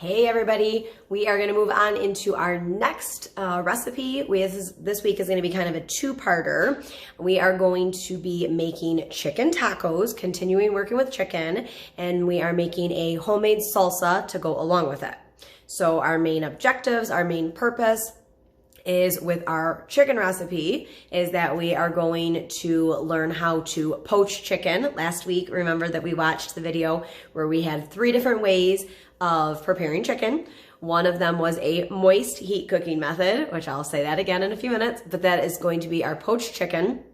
Hey everybody, we are going to move on into our next recipe. This week is going to be kind of a two-parter. We are going to be making chicken tacos, continuing working with chicken, and we are making a homemade salsa to go along with it. So our main objectives, our main purpose is with our chicken recipe is that we are going to learn how to poach chicken. Last week, remember that we watched the video where we had 3 different ways of preparing chicken. One of them was a moist heat cooking method, which I'll say that again in a few minutes, but that is going to be our poached chicken.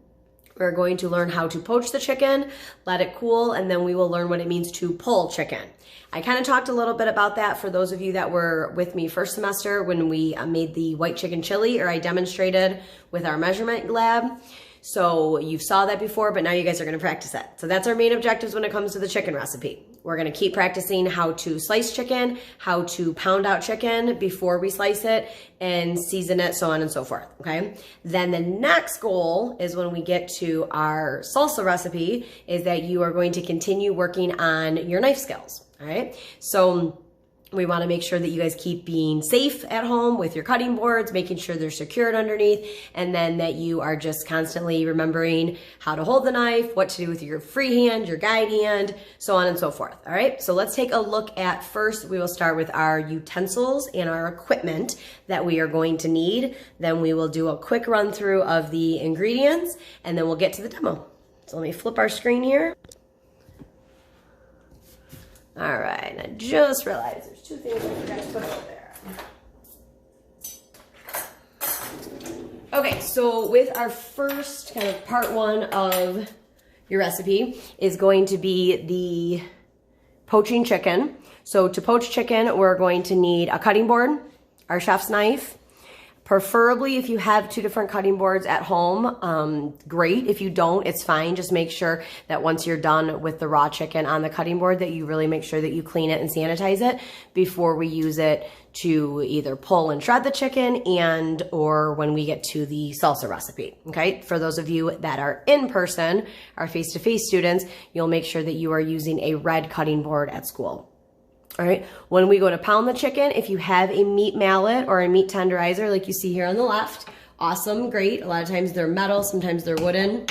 We're going to learn how to poach the chicken, let it cool, and then we will learn what it means to pull chicken. I kind of talked a little bit about that for those of you that were with me first semester when we made the white chicken chili, or I demonstrated with our measurement lab. So you saw that before, but now you guys are gonna practice it. So that's our main objectives when it comes to the chicken recipe. We're gonna keep practicing how to slice chicken, how to pound out chicken before we slice it and season it, so on and so forth, okay? Then the next goal is when we get to our salsa recipe is that you are going to continue working on your knife skills, all right? So we want to make sure that you guys keep being safe at home with your cutting boards, making sure they're secured underneath, and then that you are just constantly remembering how to hold the knife, what to do with your free hand, your guide hand, so on and so forth. All right, so let's take a look at first, we will start with our utensils and our equipment that we are going to need. Then we will do a quick run through of the ingredients, and then we'll get to the demo. So let me flip our screen here. All right, I just realized there's 2 things I forgot to put over there. Okay, so with our first kind of part 1 of your recipe is going to be the poaching chicken. So to poach chicken, we're going to need a cutting board, our chef's knife. Preferably if you have 2 different cutting boards at home, great. If you don't, it's fine. Just make sure that once you're done with the raw chicken on the cutting board that you really make sure that you clean it and sanitize it before we use it to either pull and shred the chicken or when we get to the salsa recipe, okay? For those of you that are in person, our face-to-face students, you'll make sure that you are using a red cutting board at school. All right, when we go to pound the chicken, if you have a meat mallet or a meat tenderizer like you see here on the left, awesome, great. A lot of times they're metal, sometimes they're wooden.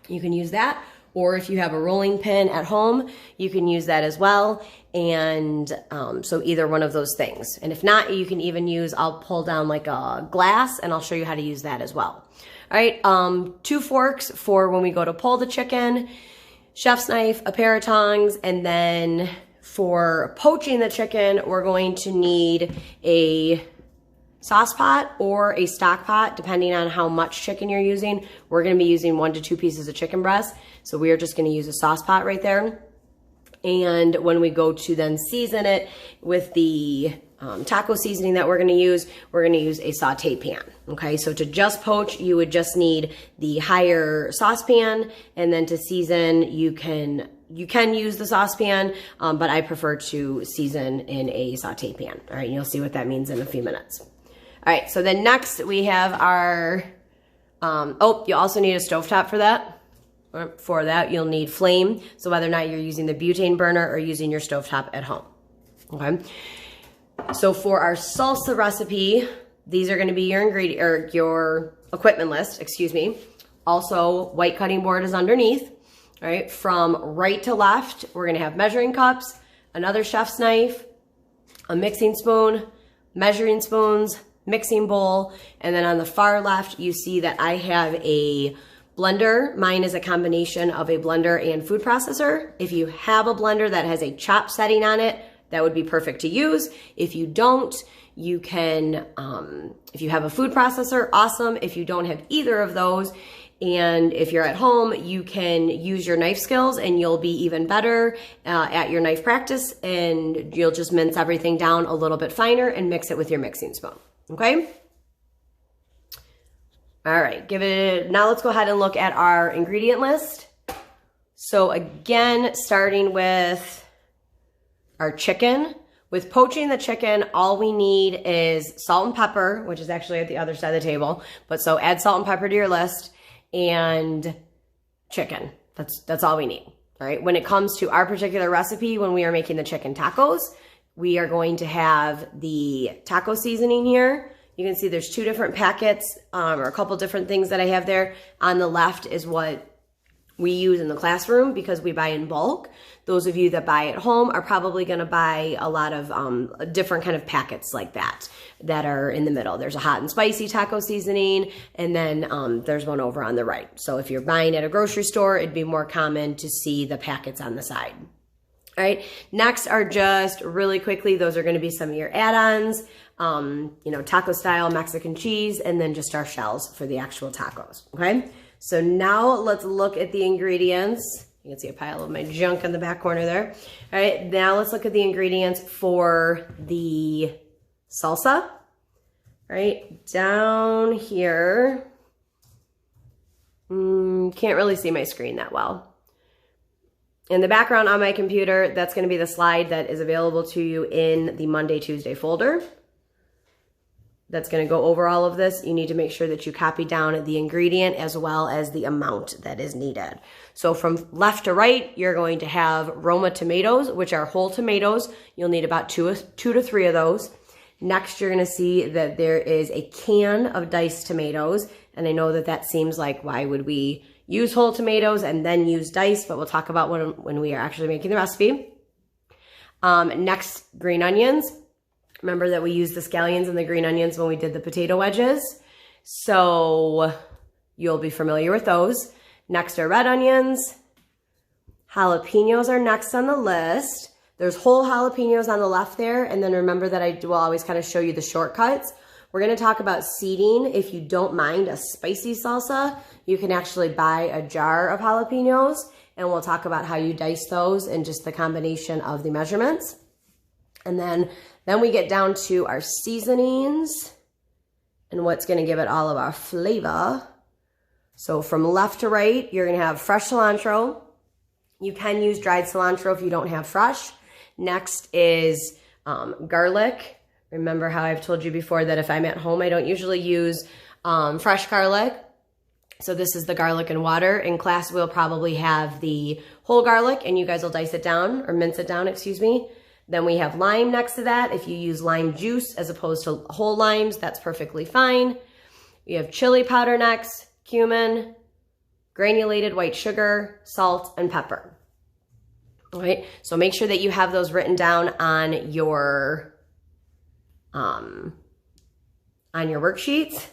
You can use that. Or if you have a rolling pin at home, you can use that as well. And so either one of those things. And if not, you can even use, I'll pull down like a glass and I'll show you how to use that as well. All right, 2 forks for when we go to pull the chicken, chef's knife, a pair of tongs, and then for poaching the chicken, we're going to need a sauce pot or a stock pot, depending on how much chicken you're using. We're gonna be using 1 to 2 pieces of chicken breast. So we are just gonna use a sauce pot right there. And when we go to then season it with the taco seasoning that we're gonna use a saute pan, okay? So to just poach, you would just need the higher saucepan, and then to season, you can use the saucepan, but I prefer to season in a saute pan. All right, you'll see what that means in a few minutes. All right, so then next we have our, you also need a stovetop for that. For that, you'll need flame. So whether or not you're using the butane burner or using your stovetop at home, okay? So for our salsa recipe, these are gonna be your ingredient, or your equipment list, excuse me. Also, white cutting board is underneath. All right, from right to left, we're gonna have measuring cups, another chef's knife, a mixing spoon, measuring spoons, mixing bowl, and then on the far left, you see that I have a blender. Mine is a combination of a blender and food processor. If you have a blender that has a chop setting on it, that would be perfect to use. If you don't, you can, if you have a food processor, awesome. If you don't have either of those, and if you're at home, you can use your knife skills and you'll be even better at your knife practice, and you'll just mince everything down a little bit finer and mix it with your mixing spoon, okay? All right, now let's go ahead and look at our ingredient list. So again, starting with our chicken. With poaching the chicken, all we need is salt and pepper, which is actually at the other side of the table. But so add salt and pepper to your list, and chicken. That's all we need. All right. When it comes to our particular recipe, when we are making the chicken tacos, we are going to have the taco seasoning here. You can see there's 2 different packets, or a couple different things that I have there. On the left is what we use in the classroom because we buy in bulk. Those of you that buy at home are probably going to buy a lot of different kind of packets like that are in the middle. There's a hot and spicy taco seasoning, and then there's one over on the right. So if you're buying at a grocery store, it'd be more common to see the packets on the side. All right, next are just really quickly, those are going to be some of your add-ons, you know, taco style Mexican cheese, and then just our shells for the actual tacos, okay? So now let's look at the ingredients. You can see a pile of my junk in the back corner there. All right, now let's look at the ingredients for the salsa. All right, down here, can't really see my screen that well. In the background on my computer, that's going to be the slide that is available to you in the Monday, Tuesday folder. That's going to go over all of this. You need to make sure that you copy down the ingredient as well as the amount that is needed. So from left to right, you're going to have Roma tomatoes, which are whole tomatoes. You'll need about two to three of those. Next, you're going to see that there is a can of diced tomatoes. And I know that that seems like, why would we use whole tomatoes and then use diced? But we'll talk about when we are actually making the recipe. Next, green onions. Remember that we used the scallions and the green onions when we did the potato wedges. So you'll be familiar with those. Next are red onions. Jalapenos are next on the list. There's whole jalapenos on the left there. And then remember that I will always kind of show you the shortcuts. We're going to talk about seeding. If you don't mind a spicy salsa, you can actually buy a jar of jalapenos. And we'll talk about how you dice those and just the combination of the measurements. And then we get down to our seasonings and what's going to give it all of our flavor. So from left to right, you're going to have fresh cilantro. You can use dried cilantro if you don't have fresh. Next is garlic. Remember how I've told you before that if I'm at home, I don't usually use fresh garlic. So this is the garlic and water. In class, we'll probably have the whole garlic and you guys will dice it down or mince it down, excuse me. Then we have lime next to that. If you use lime juice as opposed to whole limes, that's perfectly fine. We have chili powder next, cumin, granulated white sugar, salt, and pepper. All right, so make sure that you have those written down on your worksheets,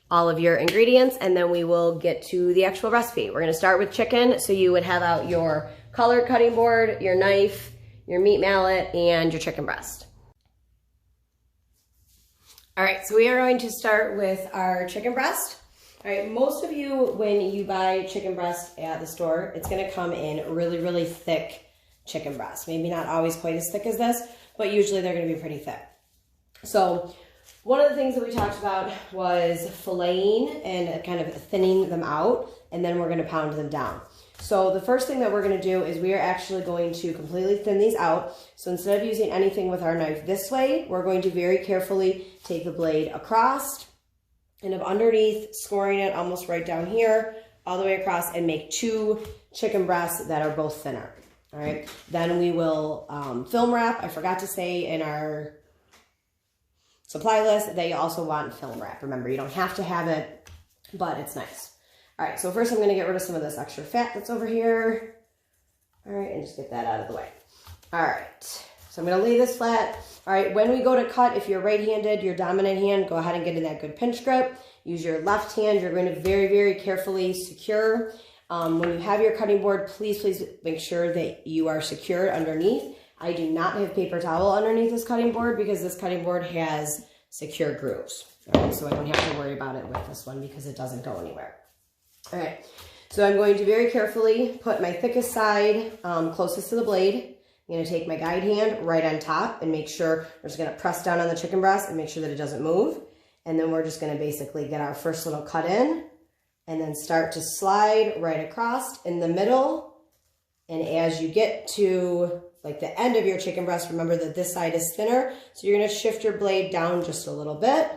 all of your ingredients, and then we will get to the actual recipe. We're gonna start with chicken, so you would have out your colored cutting board, your knife, your meat mallet, and your chicken breast. All right, so we are going to start with our chicken breast. All right, most of you, when you buy chicken breast at the store, it's gonna come in really, really thick chicken breast. Maybe not always quite as thick as this, but usually they're gonna be pretty thick. So one of the things that we talked about was filleting and kind of thinning them out, and then we're gonna pound them down. So the first thing that we're gonna do is we are actually going to completely thin these out. So instead of using anything with our knife this way, we're going to very carefully take the blade across and up underneath, scoring it almost right down here, all the way across, and make 2 chicken breasts that are both thinner. All right, then we will film wrap. I forgot to say in our supply list, they also want film wrap. Remember, you don't have to have it, but it's nice. All right, so first I'm gonna get rid of some of this extra fat that's over here. All right, and just get that out of the way. All right, so I'm gonna lay this flat. All right, when we go to cut, if you're right-handed, your dominant hand, go ahead and get in that good pinch grip. Use your left hand, you're going to very, very carefully secure. When you have your cutting board, please make sure that you are secured underneath. I do not have paper towel underneath this cutting board because this cutting board has secure grooves. All right, so I don't have to worry about it with this one because it doesn't go anywhere. All right, so I'm going to very carefully put my thickest side closest to the blade. I'm going to take my guide hand right on top and make sure, we're just going to press down on the chicken breast and make sure that it doesn't move. And then we're just going to basically get our first little cut in and then start to slide right across in the middle. And as you get to like the end of your chicken breast, remember that this side is thinner. So you're going to shift your blade down just a little bit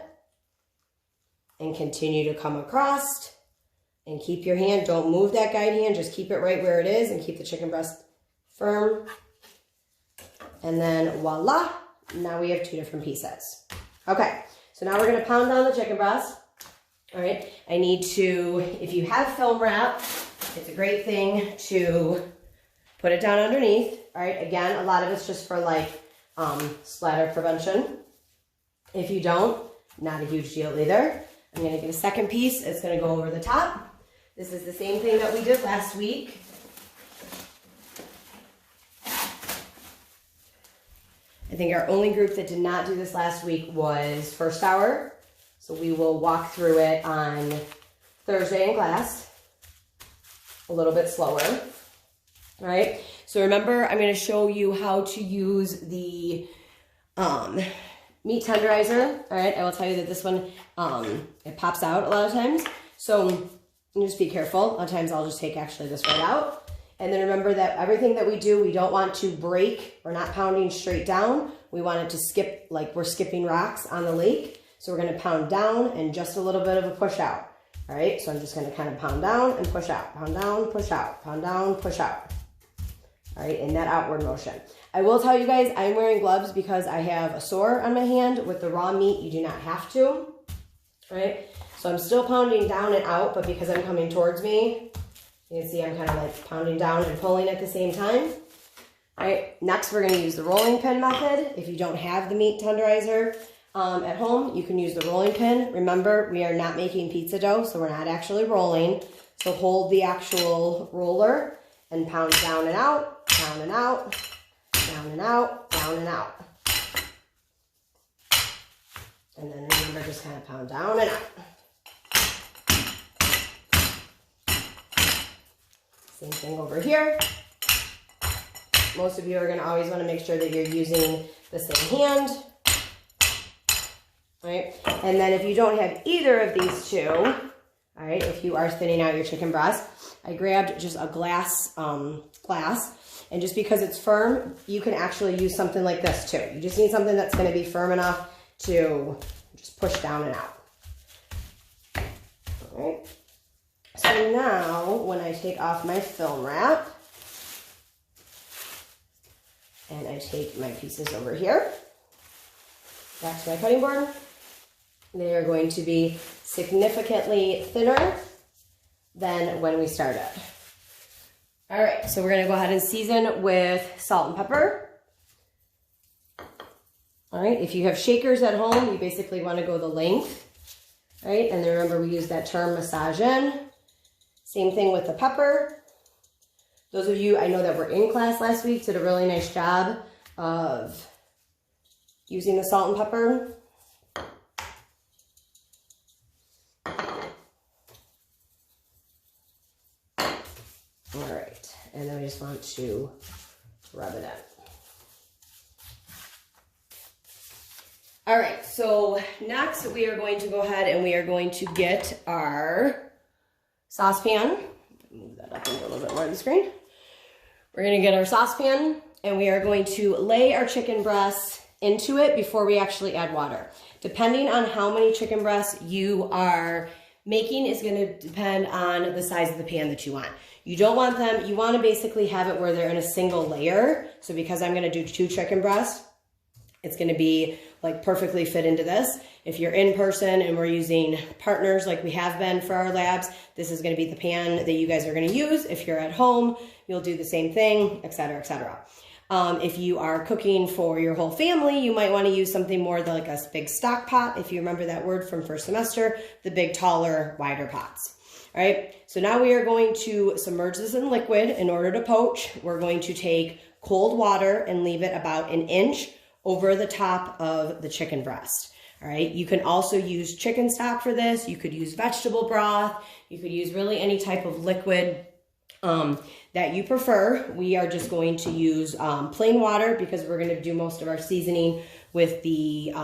and continue to come across. And keep your hand, don't move that guide hand, just keep it right where it is and keep the chicken breast firm. And then voila, now we have 2 different pieces. Okay, so now we're gonna pound down the chicken breast. All right, I need to, if you have film wrap, it's a great thing to put it down underneath. All right, again, a lot of it's just for like splatter prevention. If you don't, not a huge deal either. I'm gonna get a second piece, it's gonna go over the top. This is the same thing that we did last week. I think our only group that did not do this last week was first hour. So we will walk through it on Thursday in class, a little bit slower, all right? So remember, I'm gonna show you how to use the meat tenderizer, all right? I will tell you that this one, it pops out a lot of times. So just be careful. A lot of times I'll just take actually this right out. And then remember that everything that we do, we don't want to break. We're not pounding straight down. We want it to skip, like we're skipping rocks on the lake. So we're gonna pound down and just a little bit of a push out. All right, so I'm just gonna kind of pound down and push out, pound down, push out, pound down, push out. All right, in that outward motion. I will tell you guys, I'm wearing gloves because I have a sore on my hand. With the raw meat, you do not have to, all right? So I'm still pounding down and out, but because I'm coming towards me, you can see I'm kind of like pounding down and pulling at the same time. All right, next we're gonna use the rolling pin method. If you don't have the meat tenderizer, at home, you can use the rolling pin. Remember, we are not making pizza dough, so we're not actually rolling. So hold the actual roller and pound down and out, down and out, down and out, down and out. And then remember, just kind of pound down and out. Same thing over here. Most of you are gonna always wanna make sure that you're using the same hand. Right? And then if you don't have either of these two, all right, if you are thinning out your chicken breast, I grabbed just a glass, and just because it's firm, you can actually use something like this too. You just need something that's gonna be firm enough to just push down and out. All right. So now, when I take off my film wrap, and I take my pieces over here, back to my cutting board, they are going to be significantly thinner than when we started. All right, so we're gonna go ahead and season with salt and pepper. All right, if you have shakers at home, you basically wanna go the length, right? And then remember, we use that term massage in. Same thing with the pepper. Those of you I know that were in class last week did a really nice job of using the salt and pepper. All right, and then we just want to rub it in. All right, so next we are going to go ahead and we are going to get our saucepan. Move that up into a little bit more of the screen. We're gonna get our saucepan and we are going to lay our chicken breasts into it before we actually add water. Depending on how many chicken breasts you are making is gonna depend on the size of the pan that you want. You don't want them, you wanna basically have it where they're in a single layer. So because I'm gonna do 2 chicken breasts, it's gonna be like perfectly fit into this. If you're in person and we're using partners like we have been for our labs, this is gonna be the pan that you guys are gonna use. If you're at home, you'll do the same thing, et cetera, et cetera. If you are cooking for your whole family, you might want to use something more like a big stock pot. If you remember that word from first semester, the big, taller, wider pots. All right, so now we are going to submerge this in liquid. In order to poach, we're going to take cold water and leave it about 1 inch over the top of the chicken breast. All right, you can also use chicken stock for this. You could use vegetable broth. You could use really any type of liquid that you prefer. We are just going to use plain water because we're going to do most of our seasoning with the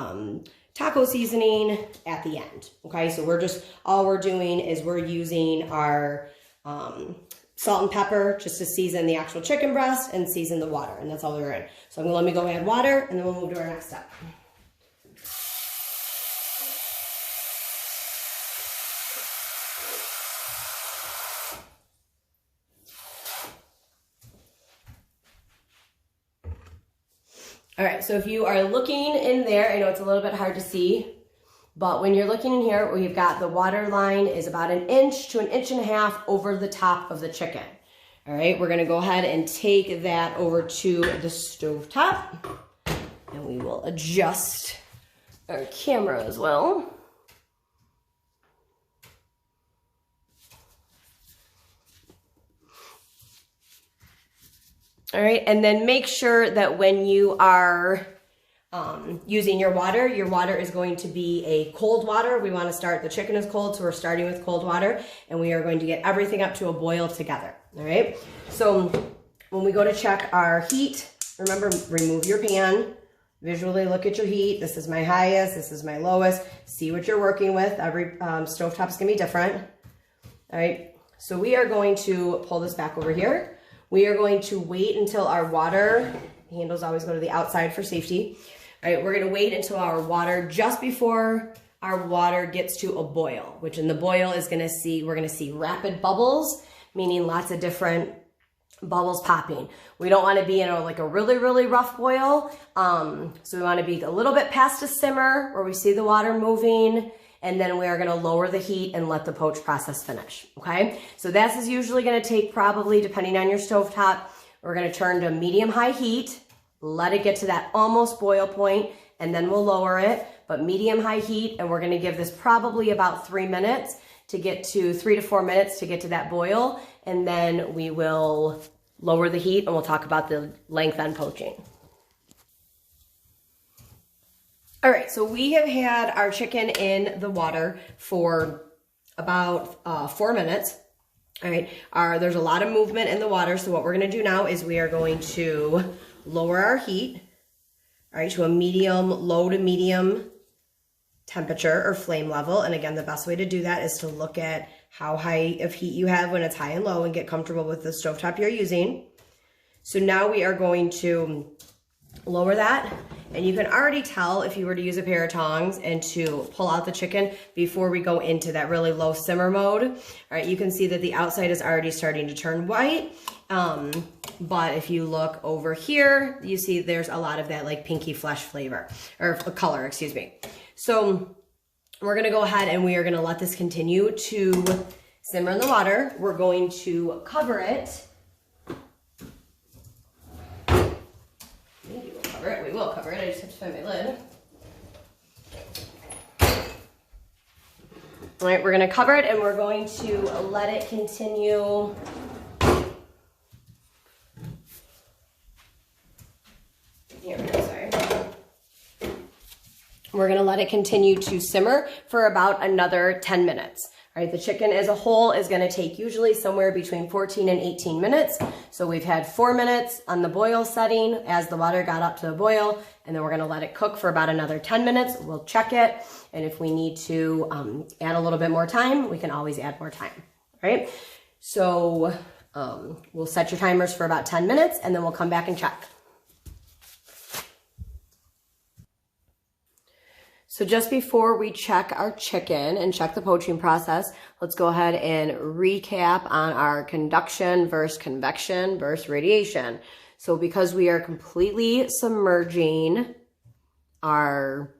taco seasoning at the end. Okay, so all we're doing is we're using our salt and pepper just to season the actual chicken breast and season the water, and that's all we're in. So let me go add water and then we'll move to our next step. All right, so if you are looking in there, I know it's a little bit hard to see, but when you're looking in here, we've got the water line is about 1 inch to 1.5 inches over the top of the chicken. All right, we're gonna go ahead and take that over to the stove top, and we will adjust our camera as well. All right, and then make sure that when you are using your water is going to be a cold water. We want to start, the chicken is cold, so we're starting with cold water, and we are going to get everything up to a boil together. All right, so when we go to check our heat, remember, remove your pan, visually look at your heat. This is my highest, this is my lowest. See what you're working with. Every stovetop is gonna be different. All right, so we are going to pull this back over here. We are going to wait until our water, handles always go to the outside for safety. All right, we're gonna wait until our water, just before our water gets to a boil, which in the boil is we're gonna see rapid bubbles, meaning lots of different bubbles popping. We don't want to be in like a really, really rough boil. So we want to be a little bit past a simmer where we see the water moving, and then we are going to lower the heat and let the poach process finish. Okay. So this is usually going to take, probably depending on your stovetop, we're going to turn to medium-high heat, let it get to that almost boil point, and then we'll lower it, but medium-high heat. And we're going to give this probably about 3 minutes to get to 3 to 4 minutes to get to that boil. And then we will lower the heat, and we'll talk about the length on poaching. All right, so we have had our chicken in the water for about 4 minutes. All right, there's a lot of movement in the water, so what we're gonna do now is we are going to lower our heat, all right, to a medium, low to medium temperature or flame level. And again, the best way to do that is to look at how high of heat you have when it's high and low, and get comfortable with the stovetop you're using. So now we are going to lower that, and you can already tell if you were to use a pair of tongs and to pull out the chicken before we go into that really low simmer mode. All right, you can see that the outside is already starting to turn white. But if you look over here, you see there's a lot of that like pinky flesh flavor, or color, excuse me. So we're gonna go ahead and we are gonna let this continue to simmer in the water. We're going to cover it. Maybe we'll cover it. We will cover it. I just have to find my lid. All right, we're gonna cover it, and we're going to let it continue. Here we go, sorry. We're gonna let it continue to simmer for about another 10 minutes. All right, the chicken as a whole is gonna take usually somewhere between 14 and 18 minutes. So we've had 4 minutes on the boil setting as the water got up to the boil, and then we're gonna let it cook for about another 10 minutes. We'll check it, and if we need to add a little bit more time, we can always add more time, right? So we'll set your timers for about 10 minutes, and then we'll come back and check. So just before we check our chicken and check the poaching process, let's go ahead and recap on our conduction versus convection versus radiation. So because we are completely submerging our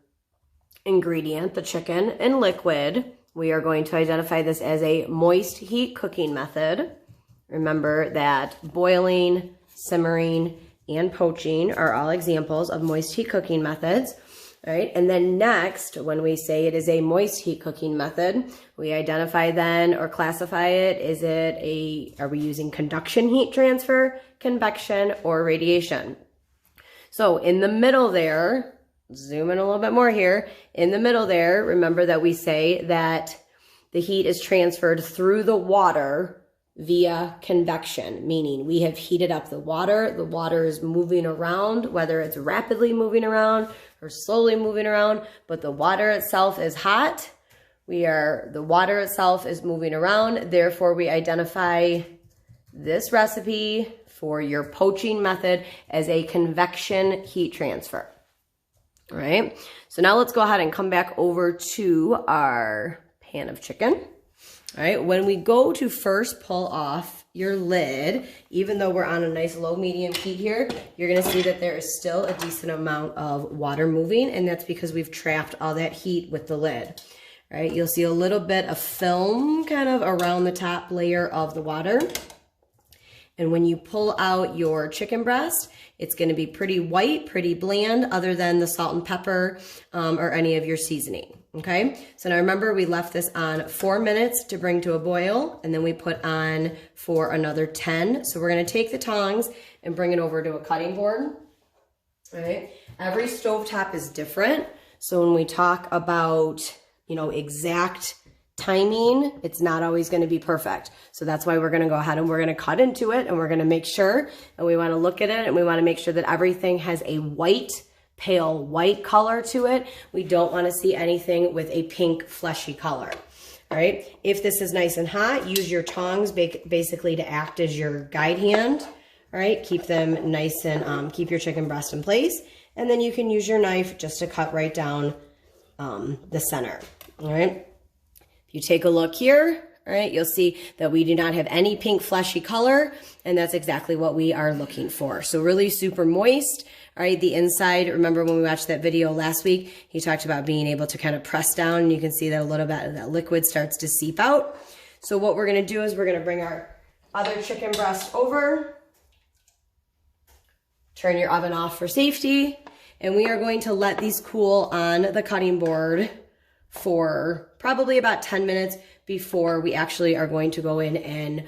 ingredient, the chicken, in liquid, we are going to identify this as a moist heat cooking method. Remember that boiling, simmering, and poaching are all examples of moist heat cooking methods. All right, and then next, when we say it is a moist heat cooking method, we identify then or classify it. Are we using conduction heat transfer, convection, or radiation? So in the middle there, zoom in a little bit more here. In the middle there, remember that we say that the heat is transferred through the water via convection, meaning we have heated up the water is moving around, whether it's rapidly moving around or slowly moving around, but the water itself is hot. The water itself is moving around, therefore we identify this recipe for your poaching method as a convection heat transfer. All right, so now let's go ahead and come back over to our pan of chicken. All right, when we go to first pull off your lid, even though we're on a nice low medium heat here, you're gonna see that there is still a decent amount of water moving, and that's because we've trapped all that heat with the lid. All right, you'll see a little bit of film kind of around the top layer of the water. And when you pull out your chicken breast, it's gonna be pretty white, pretty bland, other than the salt and pepper or any of your seasoning, okay? So now remember, we left this on 4 minutes to bring to a boil, and then we put on for another 10. So we're gonna take the tongs and bring it over to a cutting board, all right? Every stovetop is different. So when we talk about, you know, exact timing, it's not always going to be perfect. So that's why we're going to go ahead and we're going to cut into it, and we're going to make sure, and we want to look at it, and we want to make sure that everything has a white, pale white color to it. We don't want to see anything with a pink fleshy color. All right. If this is nice and hot, use your tongs basically to act as your guide hand. All right. Keep them nice and keep your chicken breast in place. And then you can use your knife just to cut right down the center. All right. You take a look here, all right, you'll see that we do not have any pink fleshy color, and that's exactly what we are looking for. So really super moist, all right, the inside, remember when we watched that video last week, he talked about being able to kind of press down, and you can see that a little bit of that liquid starts to seep out. So what we're gonna do is we're gonna bring our other chicken breast over, turn your oven off for safety, and we are going to let these cool on the cutting board for probably about 10 minutes before we actually are going to go in and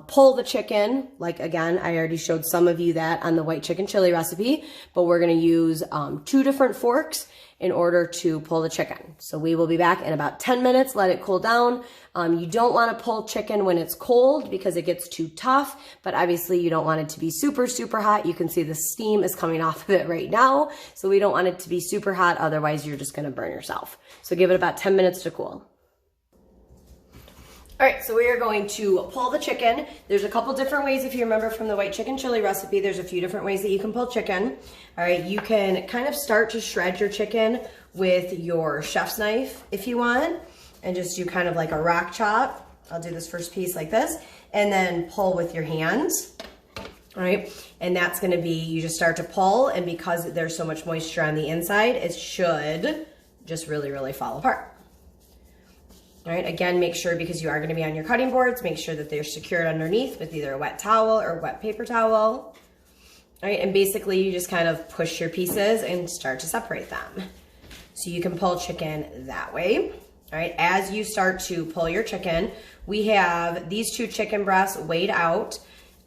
pull the chicken. Like again, I already showed some of you that on the white chicken chili recipe, but we're gonna use 2 different forks in order to pull the chicken. So we will be back in about 10 minutes, let it cool down. You don't wanna pull chicken when it's cold because it gets too tough, but obviously you don't want it to be super, super hot. You can see the steam is coming off of it right now. So we don't want it to be super hot, otherwise you're just gonna burn yourself. So give it about 10 minutes to cool. All right, so we are going to pull the chicken. There's a couple different ways. If you remember from the white chicken chili recipe, there's a few different ways that you can pull chicken. All right, you can kind of start to shred your chicken with your chef's knife if you want, and just do kind of like a rock chop. I'll do this first piece like this, and then pull with your hands. All right, and that's gonna be, you just start to pull, and because there's so much moisture on the inside, it should just really, really fall apart. All right, again, make sure, because you are gonna be on your cutting boards, make sure that they're secured underneath with either a wet towel or wet paper towel. All right, and basically you just kind of push your pieces and start to separate them. So you can pull chicken that way. All right, as you start to pull your chicken, we have these 2 chicken breasts weighed out,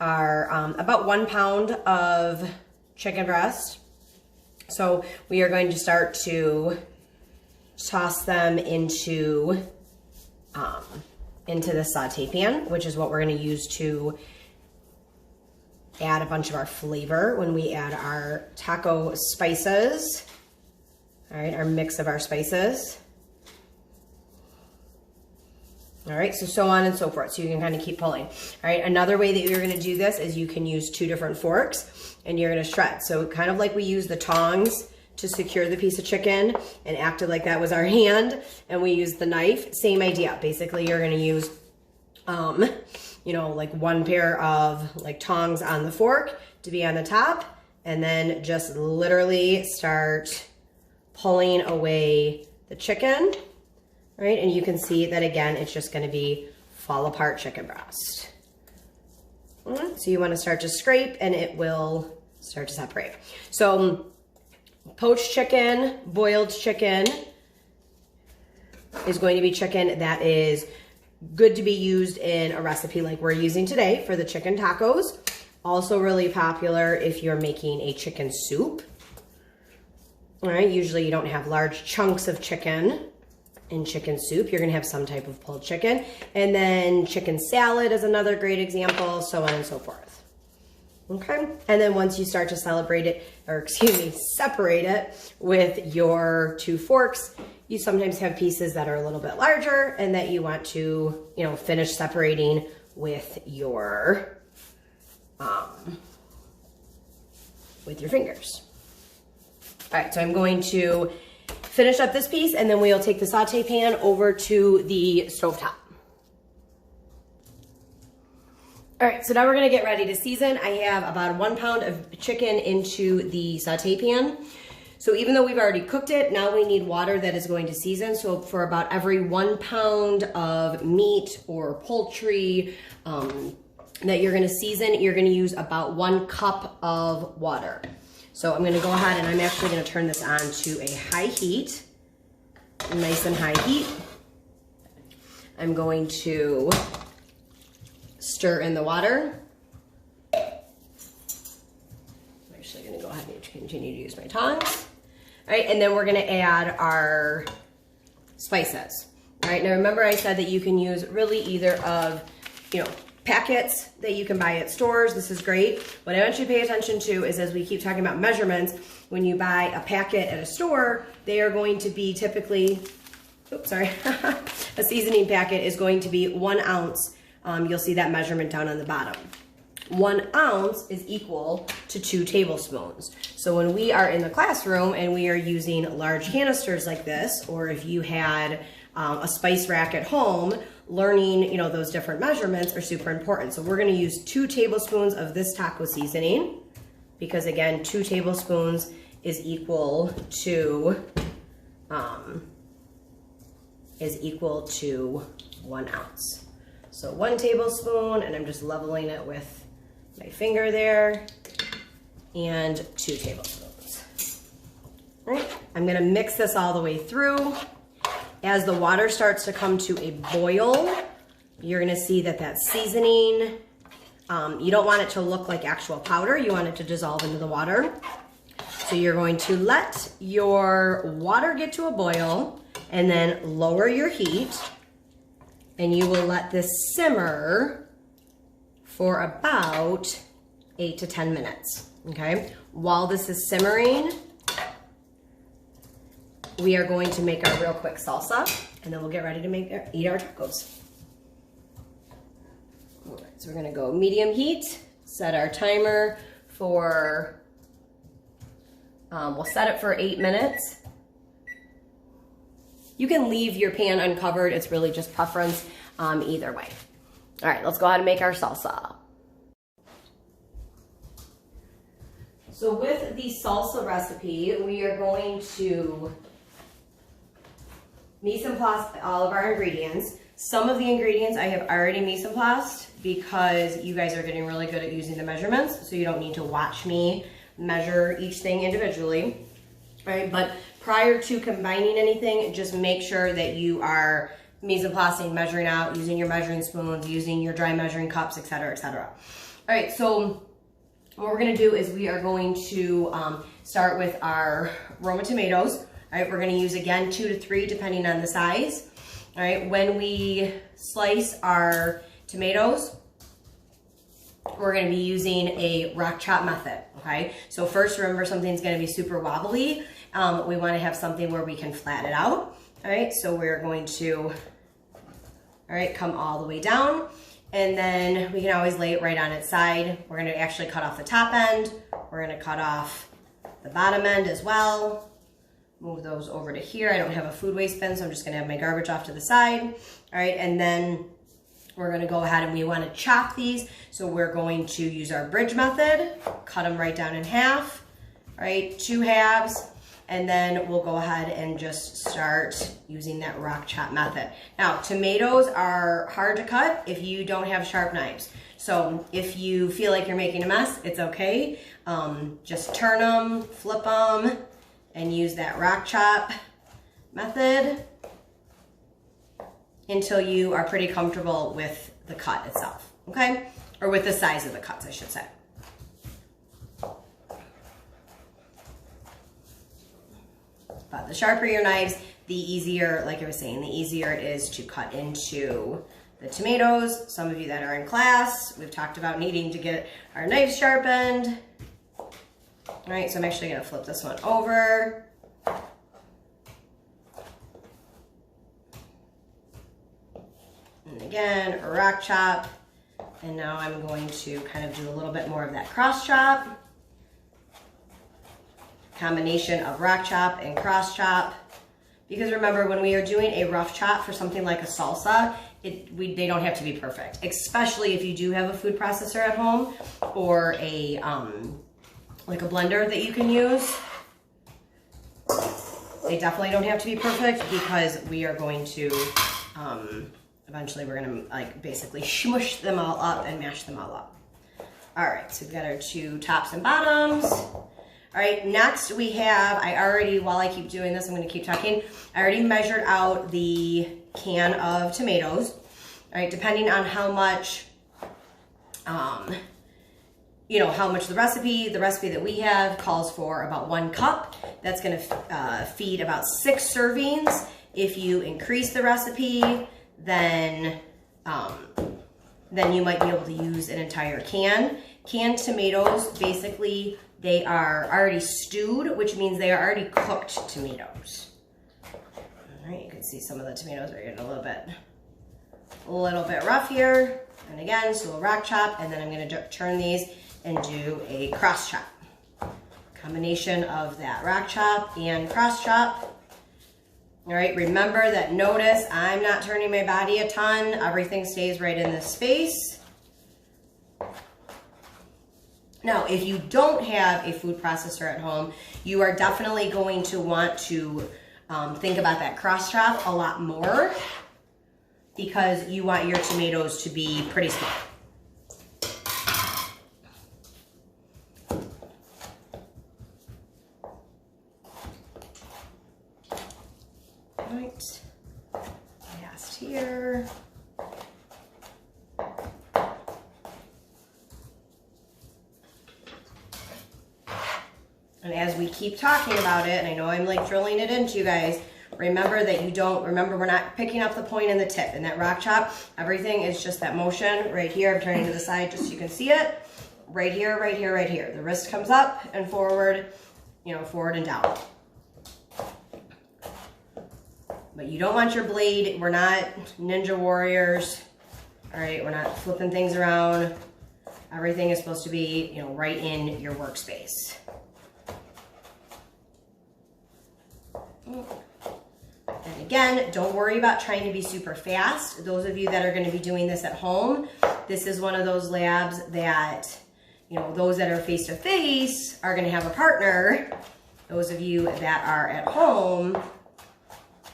are about 1 pound of chicken breast. So we are going to start to toss them into the saute pan, which is what we're going to use to add a bunch of our flavor when we add our taco spices. All right, our mix of our spices. All right, so on and so forth. So you can kind of keep pulling. All right, another way that you're going to do this is you can use 2 different forks, and you're going to shred. So kind of like we use the tongs to secure the piece of chicken and acted like that was our hand, and we use the knife, same idea. Basically, you're gonna use, you know, like 1 pair of like tongs on the fork to be on the top, and then just literally start pulling away the chicken, right? And you can see that again, it's just gonna be fall apart chicken breast. So you wanna start to scrape, and it will start to separate. So poached chicken, boiled chicken is going to be chicken that is good to be used in a recipe like we're using today for the chicken tacos. Also really popular if you're making a chicken soup. All right, usually you don't have large chunks of chicken in chicken soup. You're gonna have some type of pulled chicken. And then chicken salad is another great example, so on and so forth. Okay, and then once you start to separate it with your 2 forks, you sometimes have pieces that are a little bit larger and that you want to, you know, finish separating with your fingers. All right, so I'm going to finish up this piece, and then we'll take the saute pan over to the stovetop. All right, so now we're gonna get ready to season. I have about 1 pound of chicken into the saute pan. So even though we've already cooked it, now we need water that is going to season. So for about every 1 pound of meat or poultry that you're gonna season, you're gonna use about 1 cup of water. So I'm gonna go ahead and I'm actually gonna turn this on to a high heat, nice and high heat. I'm going to stir in the water. I'm actually gonna go ahead and continue to use my tongs. All right, and then we're gonna add our spices. All right, now remember I said that you can use really either of, packets that you can buy at stores. This is great. What I want you to pay attention to is, as we keep talking about measurements, when you buy a packet at a store, they are going to be typically, a seasoning packet is going to be 1 ounce. You'll see that measurement down on the bottom. 1 ounce is equal to 2 tablespoons. So when we are in the classroom and we are using large canisters like this, or if you had a spice rack at home, learning those different measurements are super important. So we're going to use 2 tablespoons of this taco seasoning, because again, 2 tablespoons is equal to 1 ounce. So 1 tablespoon, and I'm just leveling it with my finger there, and 2 tablespoons. All right, I'm gonna mix this all the way through. As the water starts to come to a boil, you're gonna see that seasoning, you don't want it to look like actual powder, you want it to dissolve into the water. So you're going to let your water get to a boil, and then lower your heat, and you will let this simmer for about 8 to 10 minutes, okay? While this is simmering, we are going to make our real quick salsa, and then we'll get ready to eat our tacos. All right, so we're gonna go medium heat, set our timer for, we'll set it for 8 minutes. You can leave your pan uncovered. It's really just preference either way. All right, let's go ahead and make our salsa. So with the salsa recipe, we are going to mise en place all of our ingredients. Some of the ingredients I have already mise en place because you guys are getting really good at using the measurements, so you don't need to watch me measure each thing individually. All right, but prior to combining anything, just make sure that you are mise en placing, measuring out, using your measuring spoons, using your dry measuring cups, etc., etc. All right, so what we're gonna do is we are going to start with our Roma tomatoes. All right, we're gonna use again 2 to 3 depending on the size. All right, when we slice our tomatoes, we're gonna be using a rock chop method, okay? So first, remember, something's gonna be super wobbly. We wanna have something where we can flatten it out, all right? So we're going to, all right, come all the way down, and then we can always lay it right on its side. We're gonna actually cut off the top end. We're gonna cut off the bottom end as well. Move those over to here. I don't have a food waste bin, so I'm just gonna have my garbage off to the side, all right? And then we're gonna go ahead and we wanna chop these. So we're going to use our bridge method, cut them right down in half, all right, 2 halves, and then we'll go ahead and just start using that rock chop method. Now, tomatoes are hard to cut if you don't have sharp knives. So if you feel like you're making a mess, it's okay. Just turn them, flip them, and use that rock chop method until you are pretty comfortable with the cut itself, okay? Or with the size of the cuts, I should say. But the sharper your knives, the easier, like I was saying, the easier it is to cut into the tomatoes. Some of you that are in class, we've talked about needing to get our knives sharpened. All right, so I'm actually gonna flip this one over. And again, a rock chop. And now I'm going to kind of do a little bit more of that cross chop. Combination of rock chop and cross chop. Because remember, when we are doing a rough chop for something like a salsa, they don't have to be perfect, especially if you do have a food processor at home or a like a blender that you can use. They definitely don't have to be perfect because we are going to eventually we're gonna like basically smush them all up and mash them all up. All right, so we've got our 2 tops and bottoms. All right, next we have, while I keep doing this, I'm gonna keep talking. I already measured out the can of tomatoes. All right, depending on how much, you know, how much the recipe that we have calls for about 1 cup. That's gonna feed about 6 servings. If you increase the recipe, then you might be able to use an entire can. Canned tomatoes, basically, they are already stewed, which means they are already cooked tomatoes. All right, you can see some of the tomatoes are getting a little bit rough here. And again, so we'll rack chop, and then I'm gonna turn these and do a cross chop. Combination of that rack chop and cross chop. All right, remember that, notice I'm not turning my body a ton. Everything stays right in this space. Now, if you don't have a food processor at home, you are definitely going to want to think about that cross chop a lot more because you want your tomatoes to be pretty small. Right, last here. And as we keep talking about it, and I know I'm like drilling it into you guys, remember that we're not picking up the point and the tip. In that rock chop, everything is just that motion right here. I'm turning to the side just so you can see it. Right here, right here, right here. The wrist comes up and forward, you know, forward and down. But you don't want your blade, we're not ninja warriors, all right? We're not flipping things around. Everything is supposed to be, you know, right in your workspace. And again, don't worry about trying to be super fast. Those of you that are gonna be doing this at home, this is one of those labs that, you know, those that are face-to-face are gonna have a partner. Those of you that are at home,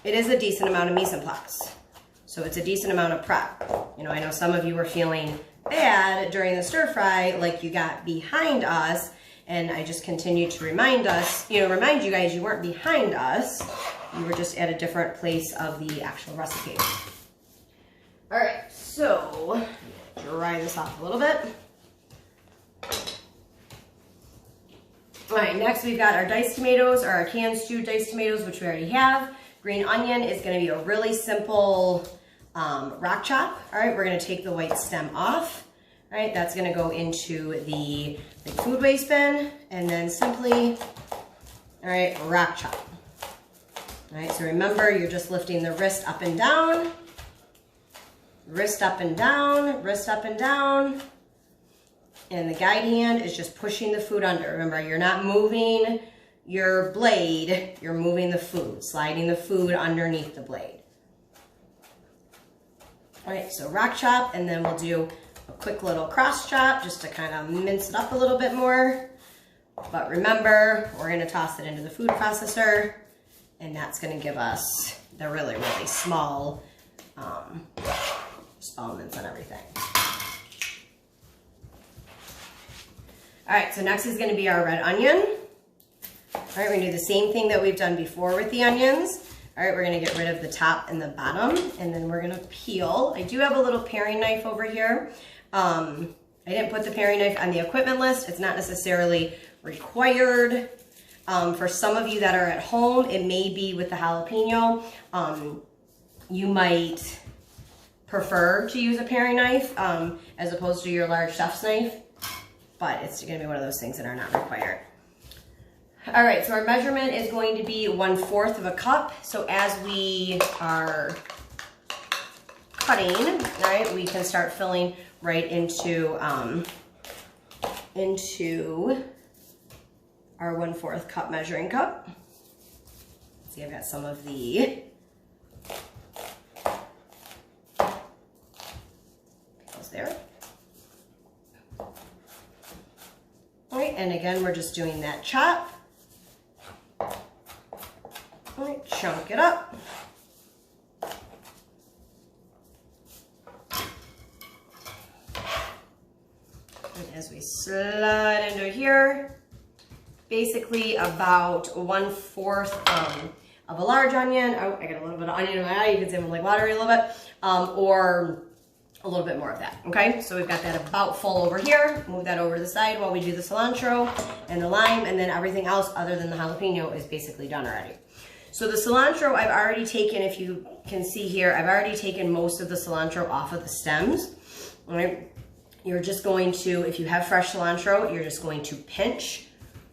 it is a decent amount of mise en place. So it's a decent amount of prep. You know, I know some of you were feeling bad during the stir fry, like you got behind us, and I just continue to remind you guys you weren't behind us. You were just at a different place of the actual recipe. All right, so dry this off a little bit. All right, next we've got our diced tomatoes, or our canned stewed diced tomatoes, which we already have. Green onion is gonna be a really simple rock chop. All right, we're gonna take the white stem off. All right, that's gonna go into the food waste bin, and then simply, all right, rock chop. All right, so remember, you're just lifting the wrist up and down, wrist up and down, wrist up and down, and the guide hand is just pushing the food under. Remember, you're not moving your blade, you're moving the food, sliding the food underneath the blade. All right, so rock chop, and then we'll do a quick little cross chop just to kind of mince it up a little bit more. But remember, we're gonna toss it into the food processor, and that's gonna give us the really, really small almonds and everything. All right, so next is gonna be our red onion. All right, we're gonna do the same thing that we've done before with the onions. All right, we're gonna get rid of the top and the bottom, and then we're gonna peel. I do have a little paring knife over here. I didn't put the paring knife on the equipment list. It's not necessarily required. For some of you that are at home, it may be with the jalapeno. You might prefer to use a paring knife as opposed to your large chef's knife, but it's gonna be one of those things that are not required. All right, so our measurement is going to be 1/4 of a cup. So as we are cutting, all right, we can start filling right into our 1/4 cup measuring cup. See, I've got some of the and again, we're just doing that chop. All right, chunk it up. And as we slide into here, basically about 1/4 of a large onion. Oh, I got a little bit of onion in my eye. You can see I'm like watery a little bit, or a little bit more of that, okay? So we've got that about full over here. Move that over to the side while we do the cilantro and the lime, and then everything else other than the jalapeno is basically done already. So the cilantro I've already taken, if you can see here, I've already taken most of the cilantro off of the stems, all right? You're just going to, if you have fresh cilantro, you're just going to pinch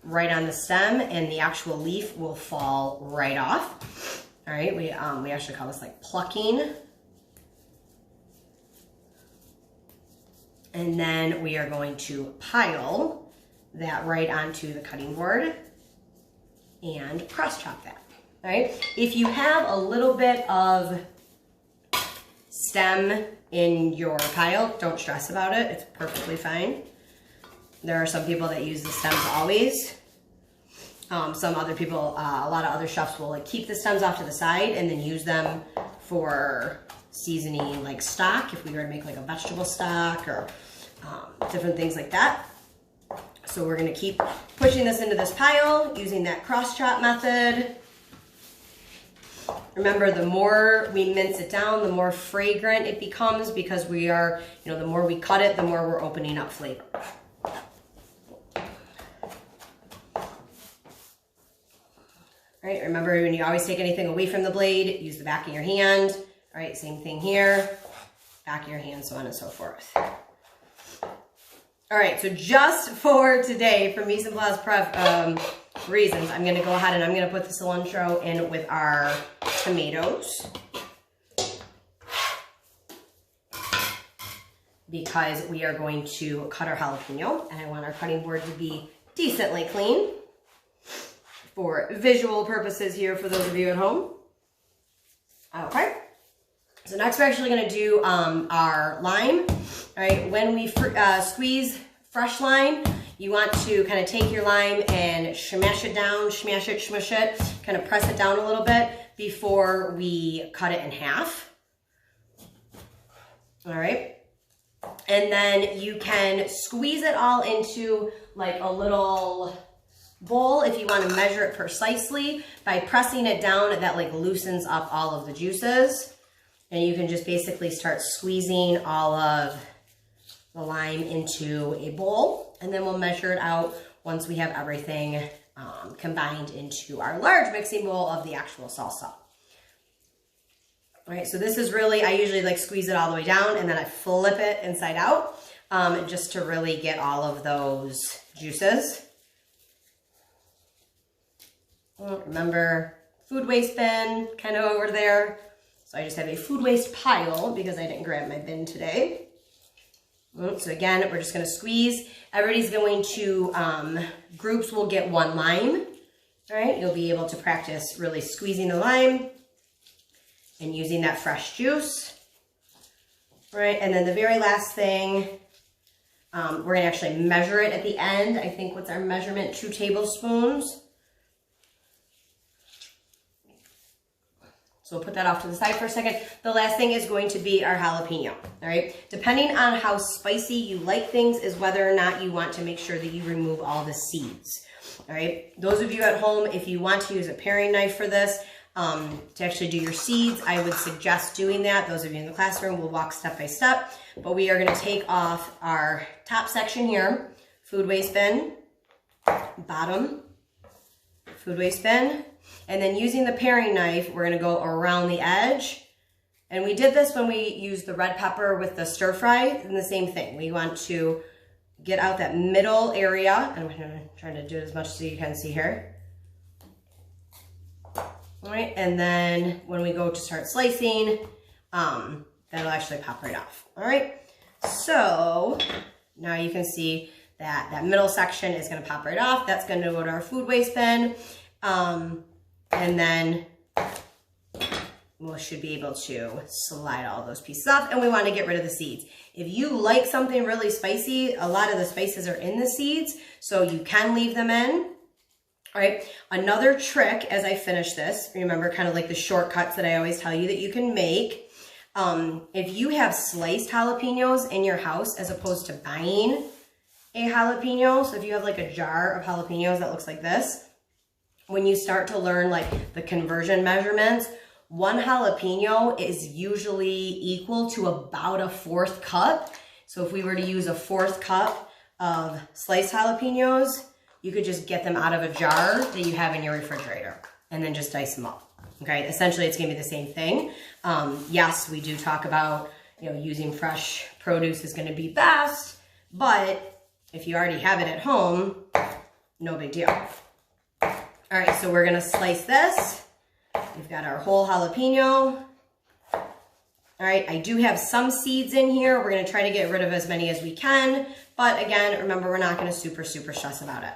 right on the stem and the actual leaf will fall right off. All right, we actually call this like plucking. And then we are going to pile that right onto the cutting board and cross chop that, all right? If you have a little bit of stem in your pile, don't stress about it. It's perfectly fine. There are some people that use the stems always. Some other people, a lot of other chefs will like keep the stems off to the side and then use them for seasoning like stock, if we were to make like a vegetable stock or different things like that. So we're gonna keep pushing this into this pile using that cross chop method. Remember, the more we mince it down, the more fragrant it becomes because we are, the more we cut it, the more we're opening up flavor. All right, remember when you always take anything away from the blade, use the back of your hand. All right, same thing here, back of your hand, so on and so forth. All right, so just for today, for mise en place prep reasons, I'm gonna go ahead and I'm gonna put the cilantro in with our tomatoes because we are going to cut our jalapeno and I want our cutting board to be decently clean for visual purposes here for those of you at home. Okay, so next we're actually gonna do our lime. All right, when we squeeze fresh lime, you want to kind of take your lime and smash it down, smush it, kind of press it down a little bit before we cut it in half. All right, and then you can squeeze it all into like a little bowl if you want to measure it precisely. By pressing it down, that like loosens up all of the juices, and you can just basically start squeezing all of the lime into a bowl, and then we'll measure it out once we have everything combined into our large mixing bowl of the actual salsa. All right, so this is really, I usually like squeeze it all the way down and then I flip it inside out just to really get all of those juices. Remember, food waste bin kind of over there. So I just have a food waste pile because I didn't grab my bin today. So again, we're just gonna squeeze. Everybody's going to, groups will get one lime. All right, you'll be able to practice really squeezing the lime and using that fresh juice. All right, and then the very last thing, we're gonna actually measure it at the end. I think what's our measurement? 2 tablespoons. So we'll put that off to the side for a second. The last thing is going to be our jalapeno, all right? Depending on how spicy you like things is whether or not you want to make sure that you remove all the seeds, all right? Those of you at home, if you want to use a paring knife for this, to actually do your seeds, I would suggest doing that. Those of you in the classroom will walk step by step, but we are gonna take off our top section here, food waste bin, bottom, food waste bin, and then using the paring knife, we're gonna go around the edge. And we did this when we used the red pepper with the stir fry, and the same thing. We want to get out that middle area, and I'm trying to do it as much as you can see here. All right, and then when we go to start slicing, that'll actually pop right off. All right, so now you can see that that middle section is gonna pop right off. That's gonna go to our food waste bin. And then we should be able to slide all those pieces off, and we want to get rid of the seeds. If you like something really spicy, a lot of the spices are in the seeds, so you can leave them in. All right, another trick as I finish this, remember kind of like the shortcuts that I always tell you that you can make. If you have sliced jalapenos in your house as opposed to buying a jalapeno, so if you have like a jar of jalapenos that looks like this, when you start to learn like the conversion measurements, 1 jalapeno is usually equal to about a 1/4 cup. So if we were to use a 1/4 cup of sliced jalapenos, you could just get them out of a jar that you have in your refrigerator and then just dice them up. Okay, essentially it's gonna be the same thing. Yes, we do talk about, you know, using fresh produce is gonna be best, but if you already have it at home, no big deal. All right, so we're gonna slice this. We've got our whole jalapeno. All right, I do have some seeds in here. We're gonna try to get rid of as many as we can, but again, remember, we're not gonna super stress about it,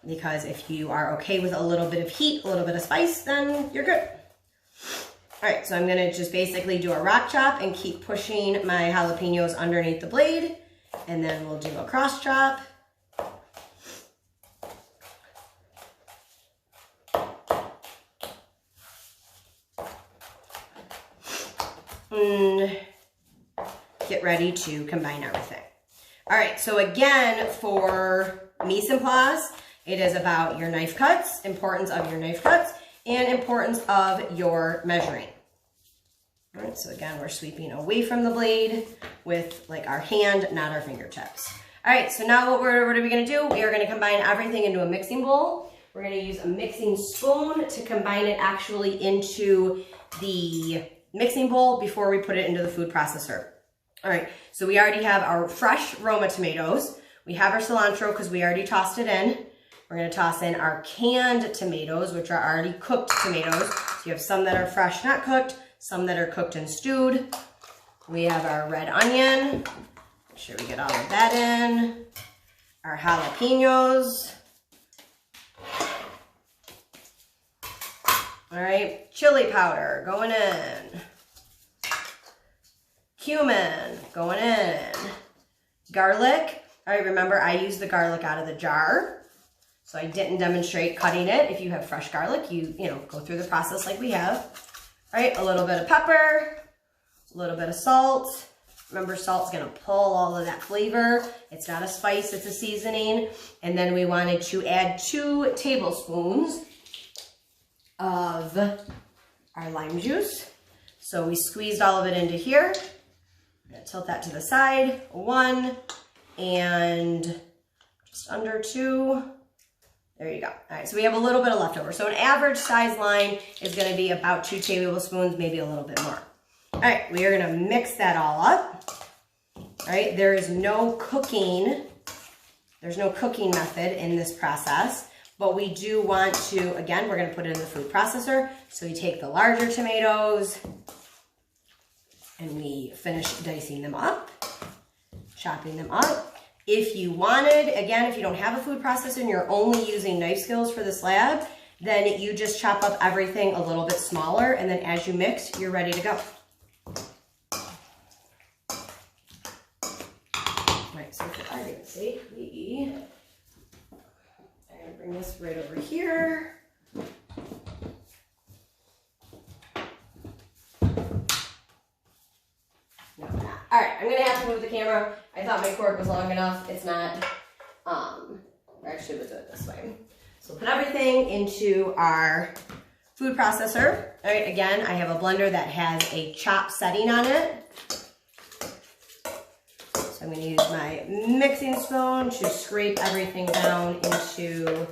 because if you are okay with a little bit of heat, a little bit of spice, then you're good. All right, so I'm gonna just basically do a rock chop and keep pushing my jalapenos underneath the blade, and then we'll do a cross chop. And get ready to combine everything. All right, so again, for mise en place, it is about your knife cuts, importance of your knife cuts, and importance of your measuring. All right, so again, we're sweeping away from the blade with like our hand, not our fingertips. All right, so now what are we gonna do? We are gonna combine everything into a mixing bowl. We're gonna use a mixing spoon to combine it actually into the mixing bowl before we put it into the food processor. All right, so we already have our fresh Roma tomatoes. We have our cilantro because we already tossed it in. We're gonna toss in our canned tomatoes, which are already cooked tomatoes. So you have some that are fresh, not cooked, some that are cooked and stewed. We have our red onion. Make sure we get all of that in. Our jalapenos. All right, chili powder going in. Cumin going in. Garlic. All right, remember I used the garlic out of the jar, so I didn't demonstrate cutting it. If you have fresh garlic, you know, go through the process like we have. All right, a little bit of pepper, a little bit of salt. Remember, salt's gonna pull all of that flavor. It's not a spice, it's a seasoning. And then we wanted to add 2 tablespoons of our lime juice. So we squeezed all of it into here. I'm gonna tilt that to the side. 1 and just under 2. There you go. All right, so we have a little bit of leftover. So an average size lime is gonna be about 2 tablespoons, maybe a little bit more. All right, we are gonna mix that all up. All right, there is no cooking. There's no cooking method in this process. But we do want to, again, we're gonna put it in the food processor. So we take the larger tomatoes and we finish dicing them up, chopping them up. If you wanted, again, if you don't have a food processor and you're only using knife skills for this lab, then you just chop up everything a little bit smaller, and then as you mix, you're ready to go. All right, so for argument's sake, I'm gonna bring this right over here. No, not. All right, I'm gonna have to move the camera. I thought my cord was long enough. It's not. Actually, we'll do it this way. So put everything into our food processor. All right, again, I have a blender that has a chop setting on it. So I'm gonna use my mixing spoon to scrape everything down into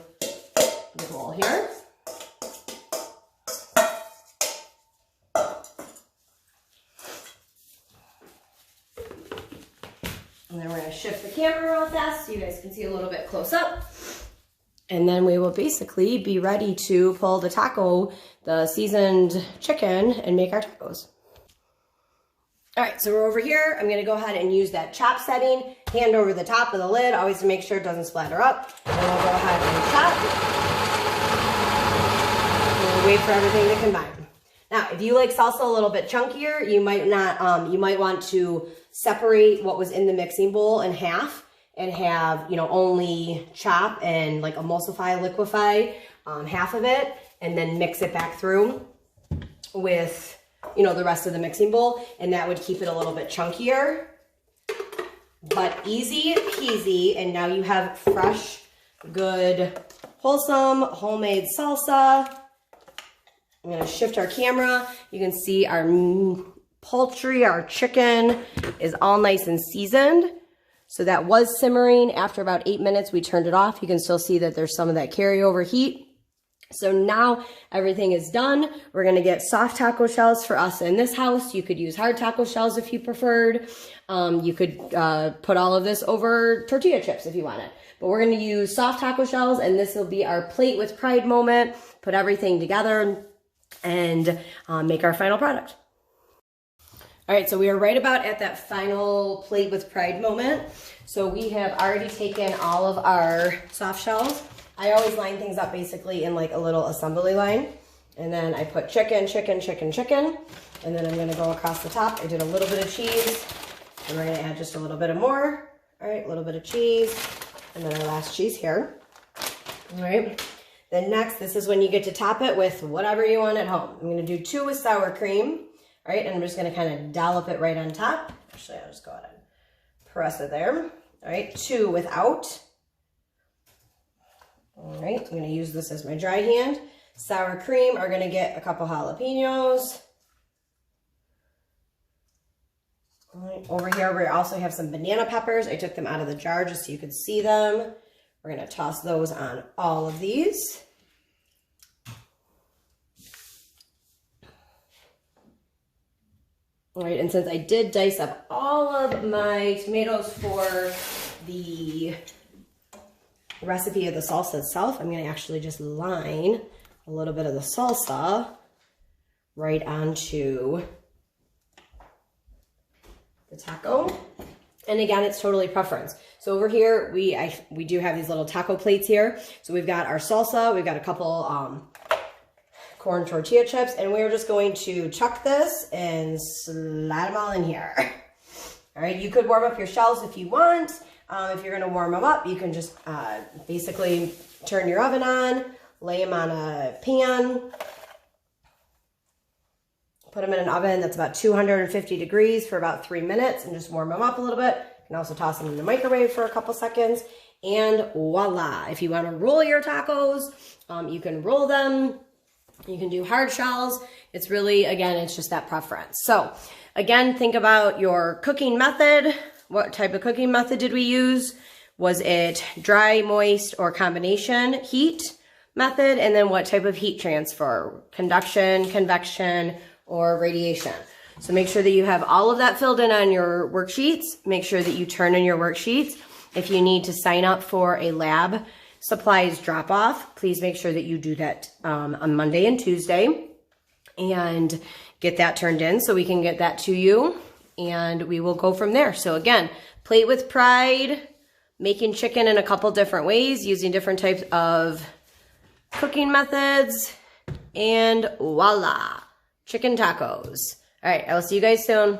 the bowl here. And then we're gonna shift the camera real fast so you guys can see a little bit close up. And then we will basically be ready to pull the taco, the seasoned chicken, and make our tacos. All right, so we're over here. I'm gonna go ahead and use that chop setting, hand over the top of the lid, always to make sure it doesn't splatter up. And we'll go ahead and chop. And we'll wait for everything to combine. Now, if you like salsa a little bit chunkier, you might not, you might want to separate what was in the mixing bowl in half and have, you know, only chop and like emulsify, liquefy half of it, and then mix it back through with, you know, the rest of the mixing bowl, and that would keep it a little bit chunkier. But easy peasy, and now you have fresh, good, wholesome, homemade salsa. I'm gonna shift our camera. You can see our poultry, our chicken is all nice and seasoned. So that was simmering. After about 8 minutes, we turned it off. You can still see that there's some of that carryover heat. So now everything is done. We're gonna get soft taco shells for us in this house. You could use hard taco shells if you preferred. You could put all of this over tortilla chips if you wanted. But we're gonna use soft taco shells, and this will be our plate with pride moment. Put everything together and make our final product. All right, so we are right about at that final plate with pride moment. So we have already taken all of our soft shells. I always line things up basically in like a little assembly line. And then I put chicken, chicken, chicken, chicken. And then I'm gonna go across the top. I did a little bit of cheese. And we're gonna add just a little bit of more. All right, a little bit of cheese. And then our last cheese here. All right. Then next, this is when you get to top it with whatever you want at home. I'm gonna do 2 with sour cream. All right, and I'm just gonna kind of dollop it right on top. Actually, I'll just go ahead and press it there. All right, 2 without. All right, I'm gonna use this as my dry hand. Sour cream are gonna get a couple jalapenos. All right, over here we also have some banana peppers. I took them out of the jar just so you could see them. We're gonna toss those on all of these. All right, and since I did dice up all of my tomatoes for the recipe of the salsa itself, I'm gonna actually just line a little bit of the salsa right onto the taco. And again, it's totally preference. So over here, we do have these little taco plates here. So we've got our salsa, we've got a couple corn tortilla chips, and we're just going to chuck this and slide them all in here. All right, you could warm up your shells if you want. If you're gonna warm them up, you can just basically turn your oven on, lay them on a pan, put them in an oven that's about 250 degrees for about 3 minutes, and just warm them up a little bit. You can also toss them in the microwave for a couple seconds, and voila. If you wanna roll your tacos, you can roll them. You can do hard shells. It's really, again, it's just that preference. So again, think about your cooking method. What type of cooking method did we use? Was it dry, moist, or combination heat method? And then what type of heat transfer? Conduction, convection, or radiation? So make sure that you have all of that filled in on your worksheets. Make sure that you turn in your worksheets. If you need to sign up for a lab supplies drop off, please make sure that you do that on Monday and Tuesday and get that turned in so we can get that to you, and we will go from there. So again, plate with pride, making chicken in a couple different ways, using different types of cooking methods, and voila, chicken tacos. All right, I will see you guys soon.